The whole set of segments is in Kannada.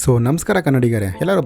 ಸೊ ನಮಸ್ಕಾರ ಕನ್ನಡಿಗರೇ, ಎಲ್ಲರೂ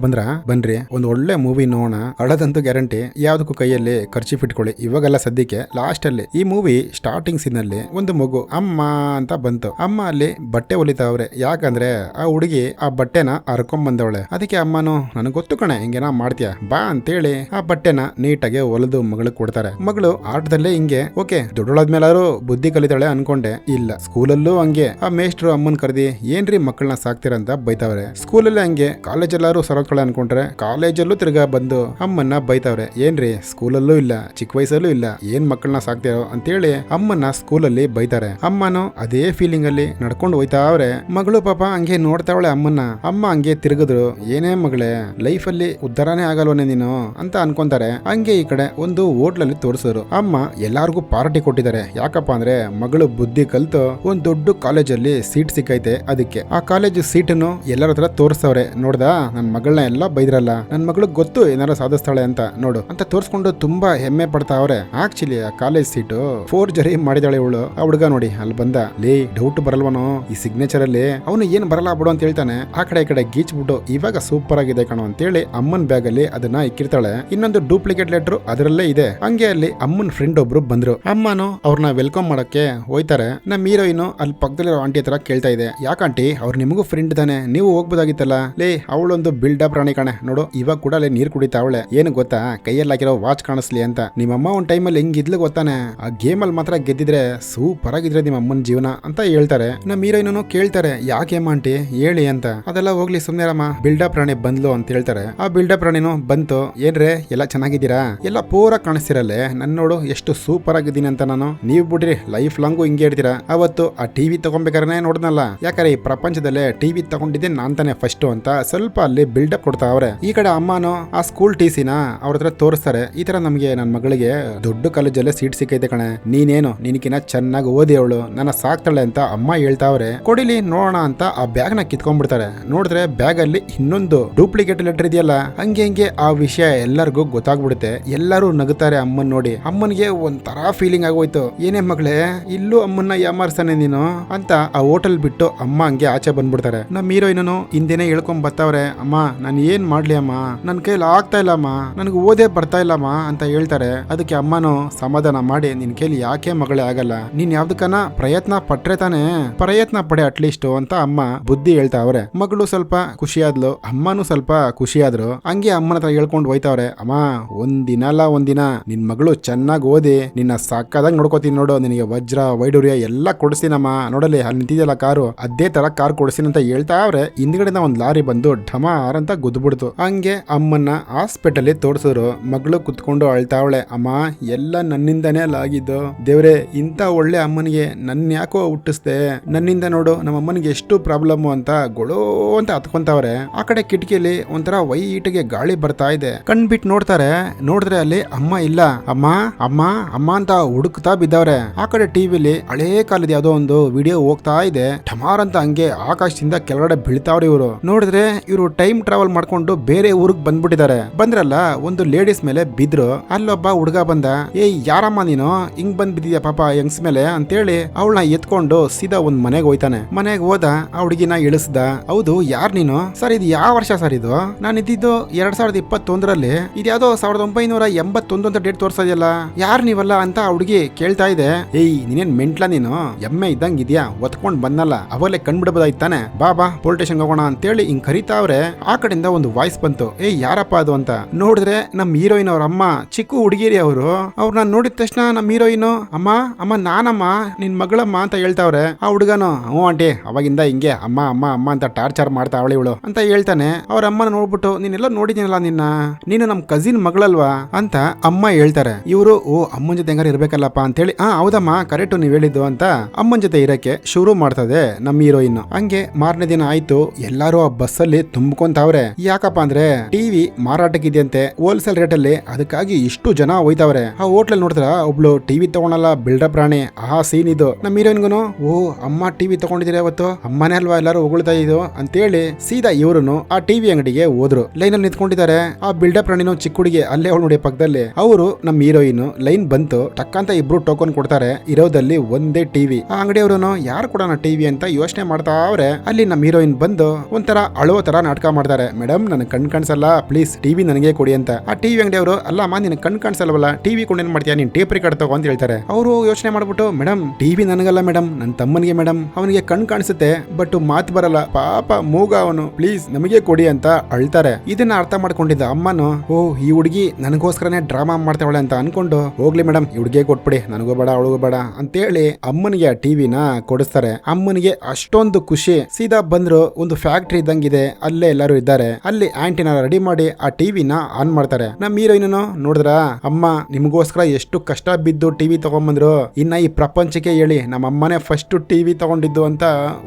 ಬನ್ರಿ ಒಂದು ಒಳ್ಳೆ ಮೂವಿ ನೋಡೋಣ. ಅಳದಂತೂ ಗ್ಯಾರಂಟಿ. ಯಾವ್ದಕ್ಕೂ ಕೈಯಲ್ಲಿ ಖರ್ಚು ಇಟ್ಕೊಳ್ಳಿ. ಇವಾಗೆಲ್ಲ ಸದ್ಯಕ್ಕೆ ಲಾಸ್ಟ್ ಅಲ್ಲಿ ಈ ಮೂವಿ ಸ್ಟಾರ್ಟಿಂಗ್ ಸೀನ್ ಅಲ್ಲಿ ಒಂದು ಮಗು ಅಮ್ಮ ಅಂತ ಬಂತು. ಅಮ್ಮ ಅಲ್ಲಿ ಬಟ್ಟೆ ಹೊಲಿತಾವ್ರೆ. ಯಾಕಂದ್ರೆ ಆ ಹುಡುಗಿ ಆ ಬಟ್ಟೆನ ಹರ್ಕೊಂಡ್ ಬಂದವಳೆ. ಅದಕ್ಕೆ ಅಮ್ಮನು ನನಗೆ ಗೊತ್ತು ಕಣೆ ಹಿಂಗೇನ ಮಾಡ್ತೀಯ ಬಾ ಅಂತೇಳಿ ಆ ಬಟ್ಟೆನ ನೀಟಾಗಿ ಹೊಲಿದು ಮಗಳಿಗೆ ಕೊಡ್ತಾರೆ. ಮಗಳು ಆಟದಲ್ಲೇ ಹಿಂಗೆ ಓಕೆ ದೊಡ್ಡೊಳಾದ್ಮೇಲಾದ್ರು ಬುದ್ಧಿ ಕಲಿತಾಳೆ ಅನ್ಕೊಂಡೆ. ಇಲ್ಲ, ಸ್ಕೂಲಲ್ಲೂ ಹಂಗೆ ಆ ಮೇಷ್ಟ್ರು ಅಮ್ಮನ್ ಕರೆದಿ ಏನ್ರಿ ಮಕ್ಕಳನ್ನ ಸಾಕ್ತೀರಂತ ಬೈತಾವ್ರೆ. ಸ್ಕೂಲಲ್ಲಿ ಹಂಗೆ, ಕಾಲೇಜಲ್ಲಾರು ಸರೋತ್ಕೊಳ್ಳ ಅನ್ಕೊಂಡ್ರೆ ಕಾಲೇಜಲ್ಲೂ ತಿರ್ಗಾ ಬಂದು ಅಮ್ಮನ್ನ ಬೈತಾವ್ರೆ. ಏನ್ರಿ ಸ್ಕೂಲಲ್ಲೂ ಇಲ್ಲ, ಚಿಕ್ಕ ವಯಸ್ಸಲ್ಲೂ ಇಲ್ಲ, ಏನ್ ಮಕ್ಕಳನ್ನ ಸಾಕ್ತಿರೋ ಅಂತೇಳಿ ಅಮ್ಮನ್ನ ಸ್ಕೂಲಲ್ಲಿ ಬೈತಾರೆ. ಅಮ್ಮನು ಅದೇ ಫೀಲಿಂಗ್ ಅಲ್ಲಿ ನಡ್ಕೊಂಡು ಹೋಯ್ತಾವ್ರೆ. ಮಗಳು ಪಾಪ ಹಂಗೆ ನೋಡ್ತಾವಳೆ ಅಮ್ಮನ್ನ. ಅಮ್ಮ ಹಂಗೆ ತಿರುಗಿದ್ರು. ಏನೇ ಮಗಳೇ, ಲೈಫ್ ಅಲ್ಲಿ ಉದ್ಧಾರನೇ ಆಗಲ್ವನೇ ನೀನು ಅಂತ ಅನ್ಕೊಂತಾರೆ. ಹಂಗೆ ಈ ಕಡೆ ಒಂದು ಹೋಟ್ಲಲ್ಲಿ ತೋರಿಸಿದ್ರು. ಅಮ್ಮ ಎಲ್ಲಾರ್ಗು ಪಾರ್ಟಿ ಕೊಟ್ಟಿದ್ದಾರೆ. ಯಾಕಪ್ಪ ಅಂದ್ರೆ ಮಗಳು ಬುದ್ಧಿ ಕಲ್ತು ಒಂದ್ ದೊಡ್ಡ ಕಾಲೇಜಲ್ಲಿ ಸೀಟ್ ಸಿಕ್ಕೈತೆ. ಅದಕ್ಕೆ ಆ ಕಾಲೇಜ್ ಸೀಟನ್ನು ಎಲ್ಲರ ಹತ್ರ ತೋರಿಸ್ತವ್ರೆ. ನೋಡ್ದಾ ನನ್ ಮಗಳನ್ನ ಎಲ್ಲ ಬೈದ್ರಲ್ಲ, ನನ್ ಮಗಳು ಗೊತ್ತು ಏನಾರ ಸಾಧಿಸ್ತಾಳೆ ಅಂತ ನೋಡು ಅಂತ ತೋರ್ಸ್ಕೊಂಡು ತುಂಬಾ ಹೆಮ್ಮೆ ಪಡ್ತಾವ್ರೆ. ಆಕ್ಚುಲಿ ಆ ಕಾಲೇಜ್ ಸೀಟು ಫೋರ್ಜರಿ ಮಾಡಿದಾಳೆ ಇವಳು. ಆ ಹುಡುಗ ನೋಡಿ ಅಲ್ಲಿ ಬಂದ, ಲೇ ಡೌಟ್ ಬರಲ್ವನೋ ಈ ಸಿಗ್ನೇಚರ್ ಅಲ್ಲಿ, ಅವನು ಏನ್ ಬರಲ್ಲ ಬಿಡು ಅಂತ ಹೇಳ್ತಾನೆ. ಆ ಕಡೆ ಈ ಕಡೆ ಗೀಚ್ಬಿಟ್ಟು ಇವಾಗ ಸೂಪರ್ ಆಗಿದೆ ಕಣೋ ಅಂತೇಳಿ ಅಮ್ಮನ್ ಬ್ಯಾಗ್ ಅಲ್ಲಿ ಅದನ್ನ ಇಕ್ಕಿರ್ತಾಳೆ. ಇನ್ನೊಂದು ಡೂಪ್ಲಿಕೇಟ್ ಲೆಟರ್ ಅದರಲ್ಲೇ ಇದೆ. ಹಂಗೆ ಅಲ್ಲಿ ಅಮ್ಮನ್ ಫ್ರೆಂಡ್ ಒಬ್ರು ಬಂದ್ರು. ಅಮ್ಮನು ಅವ್ರನ್ನ ವೆಲ್ಕಮ್ ಮಾಡಕ್ಕೆ ಹೋಯ್ತಾರೆ. ನಮ್ಮ ಹೀರೋಯಿನ್ ಅಲ್ಲಿ ಪಕ್ಕದಲ್ಲಿರೋ ಆಂಟಿ ಹತ್ರ ಕೇಳ್ತಾ ಇದೆ, ಯಾಕಂಟಿ ಅವ್ರು ನಿಮಗೂ ಫ್ರೆಂಡ್ ತಾನೆ, ನೀವು ಹೋಗ್ಬೋದಾಗಿತ್ತಲ್ಲ. ಲೇ ಅವಳೊಂದು ಬಿಲ್ಡಪ್ ರಾಣಿ ಕಣೆ, ನೋಡು ಇವಾಗ ಕೂಡ ಅಲ್ಲಿ ನೀರ್ ಕುಡಿತಾವಳೆ. ಏನು ಗೊತ್ತಾ, ಕೈಯಲ್ಲಿ ಹಾಕಿರೋ ವಾಚ್ ಕಾಣಿಸ್ಲಿ ಅಂತ. ನಿಮ್ಮಮ್ಮ ಒಂದ್ ಟೈಮಲ್ಲಿ ಹೆಂಗಿದ್ಲು ಗೊತ್ತಾನೆ, ಆ ಗೇಮ್ ಅಲ್ಲಿ ಮಾತ್ರ ಗೆದ್ದಿದ್ರೆ ಸೂಪರ್ ಆಗಿದ್ರೆ ನಿಮ್ಮ ಅಮ್ಮನ ಜೀವನ ಅಂತ ಹೇಳ್ತಾರೆ. ನಮ್ಮ ಹೀರೋಯಿನ್ ಕೇಳ್ತಾರೆ, ಯಾಕೆ ಆಂಟಿ ಹೇಳಿ ಅಂತ. ಅದೆಲ್ಲ ಹೋಗ್ಲಿ ಸುಮ್ನೆ ರಮ್ಮ, ಬಿಲ್ಡಪ್ ರಾಣಿ ಬಂದ್ಲು ಅಂತ ಹೇಳ್ತಾರೆ. ಆ ಬಿಲ್ಡಪ್ ರಾಣಿನೂ ಬಂತು. ಏನ್ರೆ ಎಲ್ಲ ಚೆನ್ನಾಗಿದ್ದೀರಾ, ಎಲ್ಲ ಪೂರ ಕಾಣಿಸ್ತಿರಲ್ಲೇ, ನನ್ ನೋಡು ಎಷ್ಟು ಸೂಪರ್ ಆಗಿದ್ದೀನಿ ಅಂತ. ನಾನು ನೀವ್ ಬಿಡ್ರಿ ಲೈಫ್ ಲಾಂಗು ಹಿಂಗೆ ಇರ್ತೀರಾ. ಅವತ್ತು ಆ ಟಿವಿ ತಗೊಂಡ್ಬೇಕಾದ್ರೆ ನೋಡ್ದಲ್ಲ, ಯಾಕಂದ್ರೆ ಈ ಪ್ರಪಂಚದಲ್ಲೇ ಟಿವಿ ತಗೊಂಡಿದ್ದೆ ನಾನ್ ತಾನೆ ಫಸ್ಟ್ ಅಂತ ಸ್ವಲ್ಪ ಅಲ್ಲಿ ಬಿಲ್ಡಪ್ ಕೊಡ್ತಾ ಅವ್ರೆ. ಈ ಕಡೆ ಅಮ್ಮನು ಆ ಸ್ಕೂಲ್ ಟಿಸಿನ ಅವ್ರ ಹತ್ರ ತೋರಿಸ್ತಾರೆ. ಈ ತರ ನಮ್ಗೆ ನನ್ನ ಮಗಳಿಗೆ ದೊಡ್ಡ ಕಾಲೇಜಲ್ಲೇ ಸೀಟ್ ಸಿಕ್ಕೈತೆ ಕಣೆ, ನೀನೇನು ನಿನಕಿನ ಚೆನ್ನಾಗಿ ಓದಿ ಅವಳು ನನ್ನ ಸಾಕ್ತಾಳೆ ಅಂತ ಅಮ್ಮ ಹೇಳ್ತಾವ್ರೆ. ಕೊಡಿಲಿ ನೋಡೋಣ ಅಂತ ಆ ಬ್ಯಾಗ್ ನ ಕಿತ್ಕೊಂಡ್ಬಿಡ್ತಾರೆ. ನೋಡಿದ್ರೆ ಬ್ಯಾಗ್ ಅಲ್ಲಿ ಇನ್ನೊಂದು ಡೂಪ್ಲಿಕೇಟ್ ಲೆಟರ್ ಇದೆಯಲ್ಲ. ಹಂಗೆ ಆ ವಿಷಯ ಎಲ್ಲರಿಗೂ ಗೊತ್ತಾಗ್ಬಿಡುತ್ತೆ. ಎಲ್ಲರೂ ನಗುತ್ತಾರೆ ಅಮ್ಮನ್ ನೋಡಿ. ಅಮ್ಮನ್ಗೆ ಒಂಥರ ಫೀಲಿಂಗ್ ಆಗೋಯ್ತು, ಏನೇ ಮಗಳೇ ಇಲ್ಲೂ ಅಮ್ಮನ್ನ ಯಾಮಾರ್ಸಾನೆ ನೀನು ಅಂತ. ಆ ಹೋಟೆಲ್ ಬಿಟ್ಟು ಅಮ್ಮ ಹಂಗೆ ಆಚೆ ಬಂದ್ಬಿಡ್ತಾರೆ. ನಮ್ಮ ಹೀರೋಯಿನನು ಹಿಂದೆನೆ ಹೇಳ್ಕೊಂಡ್ ಬರ್ತಾವ್ರೆ, ಅಮ್ಮ ನಾನು ಏನ್ ಮಾಡ್ಲಿ ಅಮ್ಮ, ನನ್ ಕೈಲಿ ಆಗ್ತಾ ಇಲ್ಲಮ್ಮ, ನನ್ಗೆ ಓದೇ ಬರ್ತಾ ಇಲ್ಲಮ್ಮ ಅಂತ ಹೇಳ್ತಾರೆ. ಅದಕ್ಕೆ ಅಮ್ಮನು ಸಮಾಧಾನ ಮಾಡಿ, ನಿನ್ ಕೈಲಿ ಯಾಕೆ ಮಗಳೇ ಆಗಲ್ಲ, ನೀನ್ ಯಾವ್ದಕ್ಕನ ಪ್ರಯತ್ನ ಪಟ್ರೆ ತಾನೆ, ಪ್ರಯತ್ನ ಪಡೆ ಅಟ್ಲೀಸ್ಟ್ ಅಂತ ಅಮ್ಮ ಬುದ್ಧಿ ಹೇಳ್ತಾವ್ರೆ. ಮಗಳು ಸ್ವಲ್ಪ ಖುಷಿಯಾದ್ಲು, ಅಮ್ಮನು ಸ್ವಲ್ಪ ಖುಷಿಯಾದ್ರು. ಹಂಗೆ ಅಮ್ಮನ ಹತ್ರ ಹೇಳ್ಕೊಂಡು ಹೋಯ್ತಾವ್ರೆ, ಅಮ್ಮ ಒಂದಿನ ಅಲ್ಲ ಒಂದಿನ ನಿನ್ ಮಗಳು ಚೆನ್ನಾಗಿ ಓದಿ ನಿನ್ನ ಸಾಕಾದಾಗ ನೋಡ್ಕೋತೀನಿ ನೋಡು, ನಿನಗೆ ವಜ್ರ ವೈಡೂರ್ಯ ಎಲ್ಲ ಕೊಡಿಸ್ತೀನಮ್ಮ, ನೋಡಲಿ ಅಲ್ಲಿ ನಿಂತಿದೆಯಲ್ಲ ಕಾರು, ಅದೇ ತರ ಕಾರ್ ಕೊಡಿಸ್ತೀನಿ ಅಂತ ಹೇಳ್ತಾವ್ರೆ. ಹಿಂದ್ಗಡೆನ ಒಂದ್ ಲಾರಿ ಬಂದು ಢಮಾರ್ ಅಂತ ಗುದ್ಬಿಡ್ತು. ಹಂಗೆ ಅಮ್ಮನ್ನ ಹಾಸ್ಪಿಟಲ್ ತೋರ್ಸಿದ್ರು. ಮಗಳು ಕುತ್ಕೊಂಡು ಅಳ್ತಾವಳೆ, ಅಮ್ಮ ಎಲ್ಲ ನನ್ನಿಂದಾನೇ ಆಗಿದ್ದು, ದೇವ್ರೆ ಇಂತ ಒಳ್ಳೆ ಅಮ್ಮನಿಗೆ ನನ್ನ ಯಾಕೋ ಹುಟ್ಟಿಸ್ದೆ, ನನ್ನಿಂದ ನೋಡು ನಮ್ಮ ಅಮ್ಮನಿಗೆ ಎಷ್ಟು ಪ್ರಾಬ್ಲಮ್ ಅಂತ ಗೊಳೋ ಅಂತ ಹತ್ಕೊಂತಾವ್ರೆ. ಆ ಕಡೆ ಕಿಟಕಿಯಲ್ಲಿ ಒಂಥರ ವೈಟಿಗೆ ಗಾಳಿ ಬರ್ತಾ ಇದೆ. ಕಣ್ಬಿಟ್ಟು ನೋಡ್ತಾರೆ. ನೋಡಿದ್ರೆ ಅಲ್ಲಿ ಅಮ್ಮ ಇಲ್ಲ. ಅಮ್ಮ ಅಮ್ಮ ಅಮ್ಮ ಅಂತ ಹುಡುಕ್ತಾ ಬಿದ್ದವ್ರೆ. ಆ ಕಡೆ ಟಿವಿಲಿ ಹಳೇ ಕಾಲದ ಯಾವ್ದೋ ಒಂದು ವಿಡಿಯೋ ಹೋಗ್ತಾ ಇದೆ. ಠಮಾರ್ ಅಂತ ಹಂಗೆ ಆಕಾಶದಿಂದ ಕೆಳಗಡೆ ಬೀಳ್ತಾವ್ರೆ ಇವರು. ನೋಡಿದ್ರೆ ಇವರು ಟೈಮ್ ಟ್ರಾವೆಲ್ ಮಾಡ್ಕೊಂಡು ಬೇರೆ ಊರಿಗೆ ಬಂದ್ಬಿಟ್ಟಿದ್ದಾರೆ. ಬಂದ್ರಲ್ಲ ಒಂದು ಲೇಡೀಸ್ ಮೇಲೆ ಬಿದ್ರು. ಅಲ್ಲೊಬ್ಬ ಹುಡುಗ ಬಂದ, ಏಯ್ ಯಾರಮ್ಮ ನೀನು ಹಿಂಗ್ ಬಂದ್ ಬಿದ್ದಿದ್ಯಾ ಪಾಪ ಯಂಗ್ಸ್ ಮೇಲೆ ಅಂತೇಳಿ ಅವಳನ್ನ ಎತ್ಕೊಂಡು ಸೀದಾ ಒಂದ್ ಮನೆಗೆ ಹೋಯ್ತಾನೆ. ಮನೆಗೆ ಹೋದ, ಆ ಹುಡುಗಿನ ಇಳಿಸ್ದ. ಹೌದು ಯಾರ್ ನೀನು ಸರ್, ಇದು ಯಾವ ವರ್ಷ ಸರ್ ಇದು? ನಾನು ಇದ್ದಿದ್ದು 2021ರಲ್ಲಿ, ಇದ್ಯಾವುದೋ 1981 ಅಂತ ಡೇಟ್ ತೋರ್ಸಾ ಇದೆಯಲ್ಲ, ಯಾರ್ ನೀವಲ್ಲ ಅಂತ ಆ ಹುಡುಗಿ ಕೇಳ್ತಾ ಇದೆ. ಏಯ್ ನೀನೇನ್ ಮೆಂಟ್ಲಾ ನೀನು, ಎಮ್ಮೆ ಇದ್ದಂಗ್ ಇದ್ಯಾ, ಒತ್ಕೊಂಡ್ ಬಂದಲ್ಲ ಅವಲ್ಲೇ ಕಂಡ್ಬಿಡಬಹುದಾಯ್ತಾನೆ, ಬಾ ಬಾ ಪೊಲೀಸ್ ಸ್ಟೇಷನ್ ಹೋಗೋಣ ಅಂತೇಳಿ ಹಿಂಗ್ ಕರಿತಾವ್ರೆ. ಆ ಕಡೆಯಿಂದ ಒಂದು ವಾಯ್ಸ್ ಬಂತು, ಏಯ್ ಯಾರಪ್ಪ ಅದು ಅಂತ. ನೋಡಿದ್ರೆ ನಮ್ ಹೀರೋಯಿನ್ ಅವ್ರ ಅಮ್ಮ, ಚಿಕ್ಕ ಹುಡುಗಿರಿ ಅವರು. ಅವ್ರನ್ನ ನೋಡಿದ ತಕ್ಷಣ ನಮ್ ಹೀರೋಯಿನ್, ಅಮ್ಮ ಅಮ್ಮ ನಾನಮ್ಮ ನಿನ್ ಮಗಳಮ್ಮ ಅಂತ ಹೇಳ್ತಾವ್ರೆ. ಆ ಹುಡುಗನು, ಹ್ಞೂ ಆಂಟಿ ಅವಾಗಿಂದ ಹಿಂಗೆ ಅಮ್ಮ ಅಮ್ಮ ಅಮ್ಮ ಅಂತ ಟಾರ್ಚರ್ ಮಾಡ್ತಾ ಅವಳಿ ಇವಳು ಅಂತ ಹೇಳ್ತಾನೆ. ಅವ್ರ ಅಮ್ಮನ ನೋಡ್ಬಿಟ್ಟು, ನೀನೆಲ್ಲ ನೋಡಿದ್ದೀನಲ್ಲ ನಿನ್ನ, ನೀನು ನಮ್ ಕಸಿನ್ ಮಗಳಲ್ವಾ ಅಂತ ಅಮ್ಮ ಹೇಳ್ತಾರೆ. ಇವರು, ಓ ಅಮ್ಮನ ಜೊತೆ ಹೆಂಗಾರ ಇರ್ಬೇಕಲ್ಲಪ್ಪ ಅಂತೇಳಿ, ಹೌದಮ್ಮ ಕರೆಕ್ಟು ನೀವ್ ಹೇಳಿದ್ದು ಅಂತ ಅಮ್ಮನ ಜೊತೆ ಇರಕ್ಕೆ ಶುರು ಮಾಡ್ತದೆ ನಮ್ ಹೀರೋಯಿನ್. ಹಂಗೆ ಮಾರನೇ ದಿನ ಆಯ್ತು. ಎಲ್ಲಾರು ಆ ಬಸ್ಸಲ್ಲಿ ತುಂಬ್ಕೊಂತಾವ್ರೆ. ಯಾಕಪ್ಪ ಅಂದ್ರೆ ಟಿವಿ ಮಾರಾಟಕ್ಕಿದೆಯಂತೆ ಹೋಲ್ಸೇಲ್ ರೇಟ್ ಅಲ್ಲಿ, ಅದಕ್ಕಾಗಿ ಇಷ್ಟು ಜನ ಹೋಯ್ತಾವ್ರೆ. ಆ ಹೋಟ್ಲಲ್ಲಿ ನೋಡಿದ್ರ ಒಬ್ಳು ಟಿವಿ ತಗೊಂಡಲ್ಲ ಬಿಲ್ಡಪ್ ರಾಣಿ, ಆ ಸೀನ್ ಇದು. ನಮ್ಮ ಹೀರೋಯಿನ್ಗುನು, ಓ ಅಮ್ಮ ಟಿವಿ ತಗೊಂಡಿದ್ದೀರಾ ಇವತ್ತು, ಅಮ್ಮನೇ ಅಲ್ವಾ ಎಲ್ಲಾರು ಹೊಗಳ್ತಾ ಇದ್ದು ಅಂತೇಳಿ ಸೀದಾ ಇವ್ರುನು ಆ ಟಿವಿ ಅಂಗಡಿಗೆ ಹೋದ್ರು. ಲೈನ್ ಅಲ್ಲಿ ನಿಂತ್ಕೊಂಡಿದ್ದಾರೆ. ಆ ಬಿಲ್ಡಪ್ ರಾಣಿನು ಚಿಕ್ಕ ಹುಡುಗಿ ಅಲ್ಲೇ ಅವಳು ನೋಡಿ ಪಕ್ಕದಲ್ಲಿ. ಅವರು ನಮ್ಮ ಹೀರೋಯಿನ್ ಲೈನ್ ಬಂತು, ಟಕ್ಕಂತ ಇಬ್ರು ಟೋಕನ್ ಕೊಡ್ತಾರೆ. ಇರೋದಲ್ಲಿ ಒಂದೇ ಟಿವಿ. ಆ ಅಂಗಡಿಯವರು ಯಾರು ಕೊಡೋಣ ಟಿವಿ ಅಂತ ಯೋಚನೆ ಮಾಡ್ತಾ ಅವ್ರೆ. ಅಲ್ಲಿ ನಮ್ಮ ಹೀರೋಯಿನ್ ಬಂದು ಒಂದ್ ಒಂಥರ ಅಳುವ ತರ ನಾಟಕ ಮಾಡ್ತಾರೆ. ಮೇಡಮ್ ನನಗೆ ಕಣ್ ಕಾಣಿಸಲ್ಲ, ಪ್ಲೀಸ್ ಟಿವಿ ನನಗೆ ಕೊಡಿ ಅಂತ. ಆ ಟಿವಿ ಅಂಗಡಿಯವರು ಅಲ್ಲಮ್ಮ ನಿನ್ ಕಣ್ ಕಾಣಿಸಲ್ವಲ್ಲ, ಟಿವಿ ಕೊಂಡೇನ್ ಮಾಡ್ತೀಯಾ, ನೀನ್ ಟೇಪ್ ರಿಕಾರ್ಡ್ ತಗೋ ಅಂತ ಹೇಳ್ತಾರೆ. ಅವರು ಯೋಚನೆ ಮಾಡ್ಬಿಟ್ಟು ಮೇಡಮ್ ಟಿವಿ ನನಗಲ್ಲ ಮೇಡಮ್, ನನ್ನ ತಮ್ಮನಿಗೆ ಮೇಡಮ್, ಅವನಿಗೆ ಕಣ್ ಕಾಣಿಸುತ್ತೆ ಬಟ್ ಮಾತು ಬರಲ್ಲ, ಪಾಪ ಮೂಗ ಅವನು, ಪ್ಲೀಸ್ ನಮಗೆ ಕೊಡಿ ಅಂತ ಅಳ್ತಾರೆ. ಇದನ್ನ ಅರ್ಥ ಮಾಡ್ಕೊಂಡಿದ್ದ ಅಮ್ಮನು ಓ ಈ ಹುಡುಗಿ ನನಗೋಸ್ಕರನೇ ಡ್ರಾಮಾ ಮಾಡ್ತಾವಳೆ ಅಂತ ಅನ್ಕೊಂಡು ಹೋಗ್ಲಿ ಮೇಡಮ್ ಈ ಹುಡುಗಿಗೆ ಕೊಟ್ಬಿಡಿ, ನನಗೂ ಬೇಡ ಅವಳಿಗೂ ಬೇಡ ಅಂತೇಳಿ ಅಮ್ಮನಿಗೆ ಆ ಟಿವಿನ ಕೊಡಿಸ್ತಾರೆ. ಅಮ್ಮನಿಗೆ ಅಷ್ಟೊಂದು ಖುಷಿ. ಸೀದಾ ಬಂದ್ರು, ಒಂದು ಫ್ಯಾಕ್ಟ್ರಿ ಇದ್ದಂಗಿದೆ, ಅಲ್ಲೇ ಎಲ್ಲರೂ ಇದ್ದಾರೆ. ಅಲ್ಲಿ ಆಂಟಿನ ರೆಡಿ ಮಾಡಿ ಆ ಟಿವಿನ ಆನ್ ಮಾಡ್ತಾರೆ. ನಮ್ಮ ಹೀರೋಯಿನ್ ನೋಡಿದ್ರ ಅಮ್ಮ ನಿಮಗೋಸ್ಕರ ಎಷ್ಟು ಕಷ್ಟ ಬಿದ್ದು ಟಿವಿ ತಗೊಂಡ್ಬಂದ್ರು, ಇನ್ನ ಈ ಪ್ರಪಂಚಕ್ಕೆ ಹೇಳಿ ನಮ್ಮ ಅಮ್ಮನೇ ಫಸ್ಟ್ ಟಿವಿ ತಗೊಂಡಿದ್ದು ಅಂತ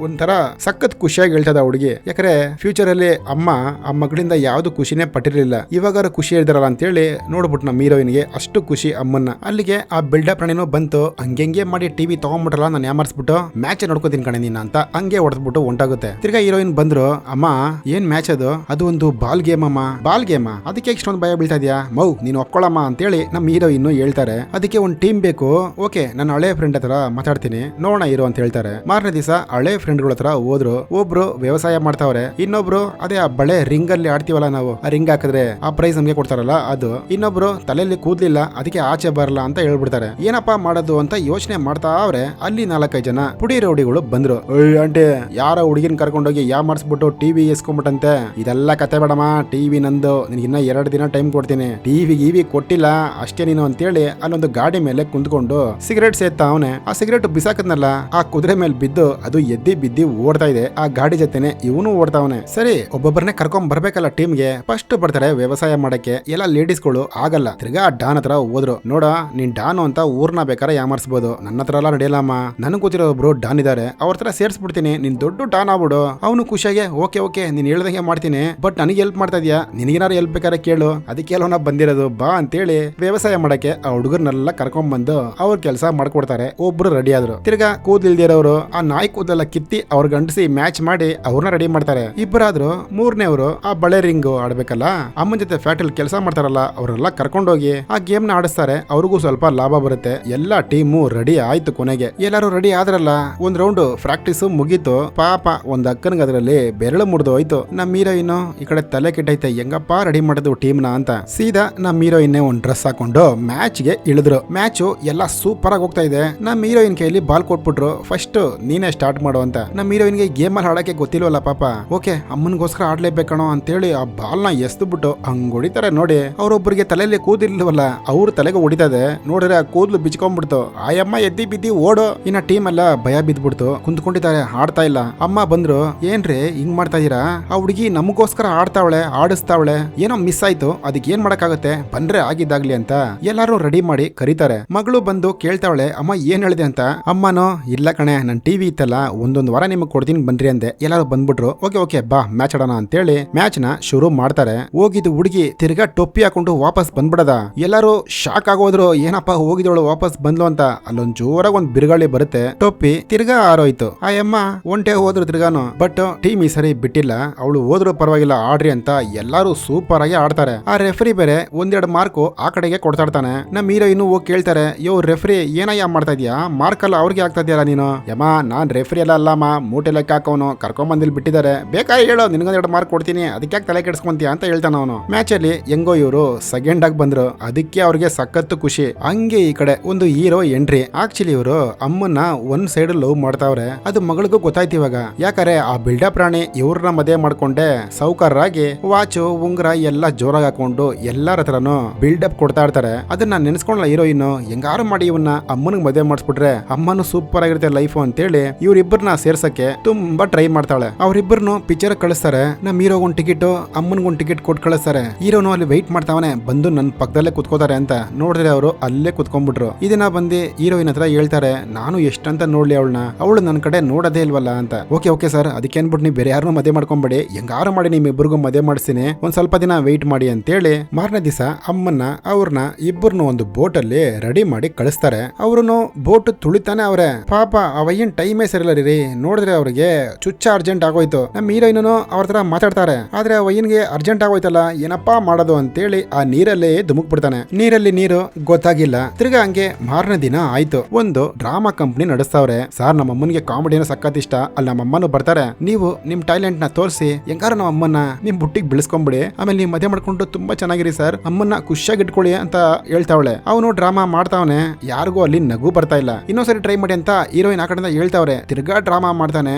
ಒಂಥರ ಸಖತ್ ಖುಷಿಯಾಗಿ ಹೇಳ್ತದ ಹುಡುಗಿ. ಯಾಕಂದ್ರೆ ಫ್ಯೂಚರ್ ಅಲ್ಲಿ ಅಮ್ಮ ಆ ಮಗಳಿಂದ ಯಾವ್ದು ಖುಷಿನೇ ಪಟ್ಟಿರ್ಲಿಲ್ಲ, ಇವಾಗ ಖುಷಿ ಇರ್ತಾರಲ್ಲ ಅಂತೇಳಿ ನೋಡ್ಬಿಟ್ಟು ನಮ್ಮ ಹೀರೋಯಿನ್ಗೆ ಅಷ್ಟು ಖುಷಿ ಅಮ್ಮನ್ನ. ಅಲ್ಲಿಗೆ ಆ ಬಿಲ್ಡಪ್ ರಾಣಿನೂ ಬಂತು, ಹಂಗೆ ಮಾಡಿ ಟಿವಿ ತಗೊಂಡ್ಬಿಟ್ರಲ್ಲ, ನಾನು ಯಾಮರ್ಸ್ಬಿಟ್ಟು ಮ್ಯಾಚ್ ನೋಡ್ಕೋತೀನಿ ಕಣೆ ನೀನ ಅಂತ ಹಂಗೆ ಹೊಡೆದ್ಬಿಟ್ಟು ಹೊಂಟಾಗುತ್ತೆ. ತಿರ್ಗಾ ಹೀರೋಯಿನ್ ಬಂದ್ರು, ಅಮ್ಮ ಏನ್ ಮ್ಯಾಚ್ ಅದು ಒಂದು ಬಾಲ್ ಗೇಮ್ ಅಮ್ಮ, ಬಾಲ್ ಗೇಮ್, ಅದಕ್ಕೆ ಇಷ್ಟೊಂದು ಭಯ ಬೀಳ್ತಾ ಇದೆಯಾ ಮೌ, ನೀನು ಒಪ್ಕೊಳ್ಳಮ್ಮ ಅಂತೇಳಿ ನಮ್ಮ ಹೀರೋಯಿನ್ ಹೇಳ್ತಾರೆ. ಅದಕ್ಕೆ ಒಂದು ಟೀಮ್ ಬೇಕು, ಓಕೆ ನಾನು ಹಳೆ ಫ್ರೆಂಡ್ ಹತ್ರ ಮಾತಾಡ್ತೀನಿ ನೋಡೋಣ ಇರೋ ಅಂತ ಹೇಳ್ತಾರೆ. ಮಾರನೇ ದಿವಸ ಹಳೆ ಫ್ರೆಂಡ್ಗಳ ಹತ್ರ ಹೋದ್ರು. ಒಬ್ರು ವ್ಯವಸಾಯ ಮಾಡ್ತಾವ್ರೆ, ಇನ್ನೊಬ್ರು ಅದೇ ಆ ಬಳೆ ರಿಂಗ್ ಅಲ್ಲಿ ಆಡ್ತೀವಲ್ಲ ನಾವು, ಆ ರಿಂಗ್ ಹಾಕಿದ್ರೆ ಆ ಪ್ರೈಸ್ ನಮ್ಗೆ ಕೊಡ್ತಾರಲ್ಲ ಅದು, ಇನ್ನೊಬ್ರು ತಲೆಯಲ್ಲಿ ಕೂದ್ಲಿಲ್ಲ ಅದಕ್ಕೆ ಆಚೆ ಬರಲ್ಲ ಅಂತ ಹೇಳ್ಬಿಡ್ತಾರೆ. ಏನಪ್ಪಾ ಮಾಡೋದು ಅಂತ ಯೋಚನೆ ಮಾಡ್ತಾ ಅವ್ರೆ. ಅಲ್ಲಿ 4-5 ಜನ ಪುಡಿ ರೌಡಿಗಳು ಬಂದ್ರು. ಆಂಟಿ ಯಾರ ಹುಡುಗಿನ ಕರ್ಕೊಂಡೋಗಿ ಯಾ ಮಾಡಿಸ್ಬಿಟ್ಟು ಟಿವಿ ಎಸ್ಕೊಂಡ್ಬಿಟ್ಟಂತೆ, ಇದೆಲ್ಲ ಕತೆ ಬೇಡಮ್ಮ, ಟಿವಿ ನಂದು, ನಿನಗೆ ಇನ್ನ 2 ದಿನ ಟೈಮ್ ಕೊಡ್ತೀನಿ, ಟಿವಿ ಕೊಟ್ಟಿಲ್ಲ ಅಷ್ಟೇ ನೀನು ಅಂತೇಳಿ ಅಲ್ಲೊಂದು ಗಾಡಿ ಮೇಲೆ ಕುಂತ್ಕೊಂಡು ಸಿಗರೇಟ್ ಸೇತಾ ಅವನೇ. ಆ ಸಿಗರೇಟ್ ಬಿಸಾಕದ್ನಲ್ಲ ಆ ಕುದುರೆ ಮೇಲೆ ಬಿದ್ದು ಅದು ಎದ್ದಿ ಬಿದ್ದಿ ಓಡ್ತಾ ಇದೆ. ಆ ಗಾಡಿ ಜೊತೆನೆ ಇವನು ಓಡ್ತಾವನೆ. ಸರಿ ಒಬ್ಬೊಬ್ಬರನ್ನೇ ಕರ್ಕೊಂಡ್ ಬರ್ಬೇಕಲ್ಲ ಟೀಮ್ಗೆ. ಫಸ್ಟ್ ಬರ್ತಾರೆ ವ್ಯವಸಾಯ ಮಾಡಕ್ಕೆ ಎಲ್ಲ ಲೇಡೀಸ್ಗಳು, ಆಗಲ್ಲ. ತಿರ್ಗಾ ಡಾನ್ ಹತ್ರ ಹೋದ್ರು. ನೋಡ ನೀನ್ ಡಾನು ಅಂತ ಊರ್ನ ಬೇಕಾದ್ರೆ ಯಾಮರ್ಸ್ಬೋದು, ನನ್ನ ಹತ್ರ ಎಲ್ಲ ನಡೆಯಲ್ಲಮ್ಮ, ನನಗೆ ಗೊತ್ತಿರೋ ಒಬ್ರು ಡಾನ್ ಇದಾರೆ, ಅವ್ರ ಹತ್ರ ಸೇರ್ಸ್ಬಿಡ್ತೀನಿ, ನೀನ್ ದೊಡ್ಡ ಡಾನ್ ಆಗ್ಬಿಡು. ಅವನು ಖುಷಿಯಾಗೆ ಓಕೆ ನೀನ್ ಹೇಳ್ದಂಗೆ ಮಾಡ್ತೀನಿ, ಬಟ್ ನನಗೆ ಹೆಲ್ಪ್ ಮಾಡ್ತಾ ಇದೀಯಾ, ನಿನಗೇನಾರು ಹೆಲ್ಪ್ ಬೇಕಾದ್ರೆ ಕೇಳು, ಅದಕ್ಕೆ ಎಲ್ಲವನ್ನ ಬಂದಿರೋದು ಬಾ ಅಂತೇಳಿ ವ್ಯವಸಾಯ ಮಾಡಕ್ಕೆ ಆ ಹುಡುಗರ್ನೆಲ್ಲ ಕರ್ಕೊಂಡ್ ಬಂದು ಅವ್ರ ಕೆಲಸ ಮಾಡ್ಕೊಡ್ತಾರೆ. ಒಬ್ರು ರೆಡಿ ಆದ್ರು. ತಿರ್ಗಾ ಕೂದಲಿಲ್ದಿರೋರು ಆ ನಾಯಿ ಕೂದಲೆಲ್ಲ ಕಿತ್ತಿ ಅವ್ರ ಗಂಡಸಿ ಮ್ಯಾಚ್ ಮಾಡಿ ಅವ್ರನ್ನ ರೆಡಿ ಮಾಡ್ತಾರೆ. ಇಬ್ಬರಾದ್ರು. ಮೂರನೇವರು ಆ ಬಳೆ ರಿಂಗ್ ಆಡ್ಬೇಕಲ್ಲ, ಅಮ್ಮನ ಜೊತೆ ಫ್ಯಾಕ್ಟರಿ ಕೆಲಸ ಮಾಡ್ತಾರಲ್ಲ, ಅವರೆಲ್ಲ ಕರ್ಕೊಂಡೋಗಿ ಆ ಗೇಮ್ ನ ಆಡಿಸ್ತಾರೆ. ಅವ್ರಿಗೂ ಸ್ವಲ್ಪ ಲಾಭ ಬರುತ್ತೆ. ಎಲ್ಲಾ ಟೀಮು ರೆಡಿ ಆಯ್ತು. ಕೊನೆಗೆ ಎಲ್ಲರೂ ರೆಡಿ ಆದ್ರಲ್ಲ, ಒಂದ್ ರೌಂಡ್ ಪ್ರಾಕ್ಟೀಸ್ ಮುಗೀತು. ಪಾಪ ಒಂದ್ ಅಕ್ಕನಿಗೆ ಅದರಲ್ಲಿ ಬೆರಳು ಮುರಿದು ಹೋಯ್ತು. ನಮ್ಮ ಹೀರೋಯಿನ್ ಈ ಕಡೆ ತಲೆ ಕೆಟ್ಟೈತೆ, ಹೆಂಗಪ್ಪ ರೆಡಿ ಮಾಡೋದು ಟೀಮ್ ನ ಅಂತ ಸೀದಾ ನಮ್ಮ ಹೀರೋಯಿನ್ನೇ ಒಂದ್ ಡ್ರೆಸ್ ಹಾಕೊಂಡು ಮ್ಯಾಚ್ ಗೆ ಇಳಿದ್ರು. ಮ್ಯಾಚ್ ಎಲ್ಲ ಸೂಪರ್ ಆಗಿ ಹೋಗ್ತಾ ಇದೆ. ನಮ್ಮ ಹೀರೋಯಿನ್ ಕೈಯಲ್ಲಿ ಬಾಲ್ ಕೊಟ್ಬಿಟ್ರು, ಫಸ್ಟ್ ನೀನೇ ಸ್ಟಾರ್ಟ್ ಮಾಡು ಅಂತ. ನಮ್ಮ ಹೀರೋಯಿನ್ಗೆ ಗೇಮ್ ಅಲ್ಲಿ ಆಡಕ್ಕೆ ಗೊತ್ತಿಲ್ವಲ್ಲ ಪಾಪ, ಓಕೆ ಅಮ್ಮನಿಗೋಸ್ಕರ ಆಡ್ಲೇಬೇಕಣೋ ಅಂತೇಳಿ ಆ ಬಾಲ್ ನ ಎಸ್ದು ಬಿಟ್ಟು ಹಂಗ್ ಹೊಡಿತಾರೆ. ನೋಡಿ ಅವ್ರೊಬ್ಬರಿಗೆ ತಲೆಯಲ್ಲಿ ಕೂದಿಲ್ವಲ್ಲ, ಅವ್ರ ತಲೆಗೆ ಹೊಡಿತದೆ. ನೋಡಿದ್ರೆ ಆ ಕೂದ್ಲು ಬಿಚ್ಕೊಂಡ್ಬಿಡ್ತು. ಆಯಮ್ಮ ಎದ್ದಿ ಬಿದ್ದಿ ಓಡೋ. ಇನ್ನ ಟೀಮ್ ಎಲ್ಲ ಭಯ ಬಿದ್ಬಿಡ್ತು, ಕುಂತ್ಕೊಂಡಿದ್ದಾರೆ, ಆಡ್ತಾ ಇಲ್ಲ. ಅಮ್ಮ ಬಂದ್ರು, ಏನ್ರಿ ಹಿಂಗ್ ಮಾಡ್ತಾ ಇದೀರಾ, ಆ ಹುಡುಗಿ ನಮಗೋಸ್ಕರ ಆಡ್ತಾವಳೆ, ಆಡಿಸ್ತಾವಳೆ, ಏನೋ ಮಿಸ್ ಆಯ್ತು, ಅದಕ್ಕೆ ಏನ್ ಮಾಡಕ್ಕಾಗತ್ತೆ, ಬಂದ್ರೆ ಆಗಿದ್ದಾಗ್ಲಿ ಅಂತ ಎಲ್ಲಾರು ರೆಡಿ ಮಾಡಿ ಕರೀತಾರೆ. ಮಗಳು ಬಂದು ಕೇಳ್ತಾವಳೆ, ಅಮ್ಮ ಏನ್ ಹೇಳಿದೆ ಅಂತ. ಅಮ್ಮನೋ ಇಲ್ಲ ಕಣೆ, ನನ್ ಟಿವಿ ಇತ್ತಲ್ಲ, ಒಂದೊಂದು ವಾರ ನಿಮಗ್ ಕೊಡ್ತೀನಿ ಬನ್ರಿ ಅಂದೆ. ಎಲ್ಲಾರು ಬಂದ್ಬಿಟ್ರು. ಓಕೆ ಬಾ ಮ್ಯಾಚ್ ಆಡೋಣ ಅಂತೇಳಿ ಮ್ಯಾಚ್ ನ ಶುರು ಮಾಡ್ತಾರೆ. ಹೋಗಿದ್ದು ಹುಡುಗಿ ತಿರ್ಗಾ ಟೊಪ್ಪಿ ಹಾಕೊಂಡು ವಾಪಸ್ ಬಂದ್ಬಿಡದ. ಎಲ್ಲಾರು ಶಾಕ್ ಆಗೋದ್ರು, ಏನಪ್ಪಾ ಹೋಗಿದವಳು ವಾಪಸ್ ಬಂದ್ಲು ಅಂತ. ಅಲ್ಲೊಂದ್ ಜೋರಾಗ ಒಂದ್ ಬಿರುಗಾಳಿ ಬರುತ್ತೆ. ಟೊಪ್ಪಿ ತಿರ್ಗಾ ಆರೋಯ್ತು. ಆ ಅಮ್ಮ ಒಂಟೆ ಹೋದ್ರು ತಿರ್ಗಾನು. ಬಟ್ ಟೀಮ್ ಈ ಸರಿ ಬಿಟ್ಟಿಲ್ಲ, ಅವಳು ಹೋದ್ರು ಪರವಾಗಿಲ್ಲ ಆಡ್ರಿ ಅಂತ ಎಲ್ಲಾರು ಸೂಪರ್ ಆಗಿ ಆಡ್ತಾರೆ. ಆ ರೆಫ್ರಿ ಬೇರೆ 1-2 ಮಾರ್ಕ್ ಆ ಕಡೆಗೆ ಕೊಡ್ತಾ ಇರ್ತಾನೆ. ನಮ್ಮ ಹೀರೋಯಿನ್ ಹೋಗಿ ಕೇಳ್ತಾರೆ, ಯೋ ರೆಫ್ರಿ ಏನಯ್ಯ ಮಾಡ್ತಾ ಇದೀಯಾ, ಮಾರ್ಕ್ ಎಲ್ಲ ಅವ್ರಿಗೆ ಆಗ್ತಾ ಇದೆಯಲ್ಲ ನೀನು. ಯಮ್ಮ ನಾನ್ ರೆಫ್ರಿ ಎಲ್ಲ ಅಲ್ಲಮ್ಮ, ಮೂಟೆ ಲೆಕ್ಕ ಹಾಕೋನು, ಕರ್ಕೊಂಡ್ ಬಂದಿಲ್ ಬಿಟ್ಟಿದ್ದಾರೆ, ಬೇಕಾಗಿ ಹೇಳೋ ನಿನ್ಗೊಂದ್ 2 ಮಾರ್ಕ್ ಕೊಡ್ತೀನಿ, ಅದಕ್ಕೆ ತಲೆ ಕೆಡ್ಸ್ಕೊಂತೀಯ ಅಂತ ಹೇಳ್ತಾನ ಅವನು. ಮ್ಯಾಚ್ ಅಲ್ಲಿ ಹೆಂಗೋ ಇವರು ಸೆಕೆಂಡ್ ಆಗಿ ಬಂದ್ರು, ಅದಕ್ಕೆ ಅವ್ರಿಗೆ ಸಖತ್ತು ಖುಷಿ. ಹಂಗೆ ಈ ಕಡೆ ಒಂದು ಹೀರೋ ಎಂಟ್ರಿ. ಆಕ್ಚುಲಿ ಇವರು ಅಮ್ಮನ್ನ ಒಂದ್ ಸೈಡ್ ಲವ್ ಮಾಡ್ತಾವ್ರೆ, ಅದು ಮಗಳಿಗೂ ಗೊತ್ತಾಯ್ತು ಇವಾಗ. ಯಾಕಂದ್ರೆ ಆ ಬಿಲ್ಡಪ್ ರಾಣಿ ಇವ್ರನ್ನ ಮದುವೆ ಮಾಡ್ಕೊಂಡೆ ಸೌಕರ್ಯರಾಗಿ ವಾಚು ಉಂಗ್ರ ಎಲ್ಲ ಜೋರಾಗಿ ಹಾಕೊಂಡು ಎಲ್ಲಾರ ಹತ್ರನು ಬಿಲ್ಡಪ್ ಕೊಡ್ತಾ ಇರ್ತಾರೆ. ಅದನ್ನ ನೆನೆಸ್ಕೊಂಡ್ಲ ಹೀರೋಯಿನ್, ಹೆಂಗಾರು ಮಾಡಿ ಇವನ್ನ ಅಮ್ಮನಿಗೆ ಮದುವೆ ಮಾಡಿಸ್ಬಿಟ್ರೆ ಅಮ್ಮನು ಸೂಪರ್ ಆಗಿರುತ್ತೆ ಲೈಫ್ ಅಂತೇಳಿ ಇವ್ರಿಬ್ಬರನ್ನ ಸೇರ್ಸಕ್ಕೆ ತುಂಬಾ ಟ್ರೈ ಮಾಡ್ತಾಳೆ. ಅವ್ರಿಬ್ಬರನ್ನು ಪಿಕ್ಚರ್ ಕಳಿಸ್ತಾರೆ. ನಮ್ ಹೀರೋಗ್ ಒಂದ್ ಟಿಕೆಟ್, ಅಮ್ಮನ್ಗೊಂದ್ ಟಿಕೆಟ್ ಕೊಟ್ಟು ಕಳಿಸ್ತಾರೆ. ಹೀರೋನು ಅಲ್ಲಿ ವೆಯ್ಟ್ ಮಾಡ್ತಾವನೆ, ಬಂದು ನನ್ನ ಪಕ್ಕದಲ್ಲೇ ಕುತ್ಕೋತಾರೆ ಅಂತ. ನೋಡಿದ್ರೆ ಅವರು ಅಲ್ಲೇ ಕುತ್ಕೊಂಡ್ಬಿಟ್ರು. ಇದನ್ನ ಬಂದು ಹೀರೋಯಿನ್ ಹತ್ರ ಹೇಳ್ತಾರೆ, ನಾನು ಎಷ್ಟಂತ ನೋಡ್ಲಿ ಅವಳನ್ನ, ಅವಳು ನನ್ನ ಕಡೆ ನೋಡೋದೇ ಇಲ್ವಲ್ಲ ಅಂತ. ಓಕೆ ಸರ್, ಅದಕ್ಕೆ ಅನ್ಬಿಟ್ಟು ನೀವು ಬೇರೆ ಯಾರನ್ನೂ ಮದುವೆ ಮಾಡ್ಕೊಂಬೇಡಿ, ಹೆಂಗಾರು ಮಾಡಿ ನಿಮ್ಮಿಬ್ಬರಿಗೂ ಮದುವೆ ಮಾಡಿಸ್ತೀನಿ, ಒಂದ್ ಸ್ವಲ್ಪ ದಿನ ವೆಯ್ಟ್ ಮಾಡಿ ಅಂತೇಳಿ ಮಾರನೇ ದಿವಸ ಅಮ್ಮನ್ನ ಅವ್ರನ್ನ ಇಬ್ಬರನ್ನು ಒಂದು ಬೋಟ್ ಅಲ್ಲಿ ರೆಡಿ ಮಾಡಿ ಕಳಿಸ್ತಾರೆ. ಅವ್ರನ್ನು ಬೋಟ್ ತುಳಿತಾನೆ ಅವ್ರೆ. ಪಾಪ ಅವಯ್ಯನ್ ಟೈಮೇ ಸರಿಲ್ಲ ರೀ. ನೋಡಿದ್ರೆ ಅವ್ರಿಗೆ ಚುಚ್ಚ ಅರ್ಜೆಂಟ್ ಆಗೋಯ್ತು. ನಮ್ಮ ಹೀರೋಯಿನ್ ಅವ್ರ ತರ ಮಾತಾಡ್ತಾರೆ. ಆದ್ರೆ ಅವಯ್ಯನ್ಗೆ ಅರ್ಜೆಂಟ್ ಆಗೋಯ್ತಲ್ಲ, ಏನಪ್ಪಾ ಮಾಡೋದು ಅಂತೇಳಿ ಆ ನೀರಲ್ಲೇ ಧುಮುಕ್ ಬಿಡ್ತಾನೆ. ನೀರಲ್ಲಿ ನೀರು ಗೊತ್ತಾಗಿಲ್ಲ. ತಿರ್ಗಾ ಹಂಗೆ ಮಾರನೇ ದಿನ ಆಯ್ತು. ಒಂದು ಡ್ರಾಮಾ ಕಂಪ್ನಿ ನಡೆಸ್ತಾವ್ರೆ. ಸಾರ್ ನಮ್ಮ ಅಮ್ಮನಿಗೆ ಕಾಮಿಡಿನ ಸಖತ್ ಇಷ್ಟ, ಅಲ್ಲಿ ನಮ್ಮ ಅಮ್ಮನು ಬರ್ತಾರೆ, ನೀವು ನಿಮ್ ಟ್ಯಾಲೆಂಟ್ ನ ತೋರಿಸಿ ಹೆಂಗಾರ ನಮ್ಮ ಅಮ್ಮನ ನಿಮ್ ಬುಟ್ಟಿಗೆ ಬೆಳೆಸ್ಕೊಂಬಿಡಿ, ಆಮೇಲೆ ನೀವು ಮದುವೆ ಮಾಡ್ಕೊಂಡು ತುಂಬಾ ಚೆನ್ನಾಗಿರಿ ಸರ್, ಅಮ್ಮನ್ನ ಖುಷಿಯಾಗಿ ಇಟ್ಕೊಳ್ಳಿ ಅಂತ ಹೇಳ್ತಾವಳೆ. ಅವನು ಡ್ರಾಮಾ ಮಾಡ್ತಾವನೆ, ಯಾರಿಗೂ ಅಲ್ಲಿ ನಗು ಬರ್ತಾ ಇಲ್ಲ. ಇನ್ನೊಂದ್ಸರಿ ಟ್ರೈ ಮಾಡಿ ಅಂತ ಹೀರೋಯಿನ್ ಆ ಕಡೆಯಿಂದ ಹೇಳ್ತಾವ್ರೆ. ತಿರ್ಗಾ ಡ್ರಾಮಾ ಮಾಡ್ತಾನೆ,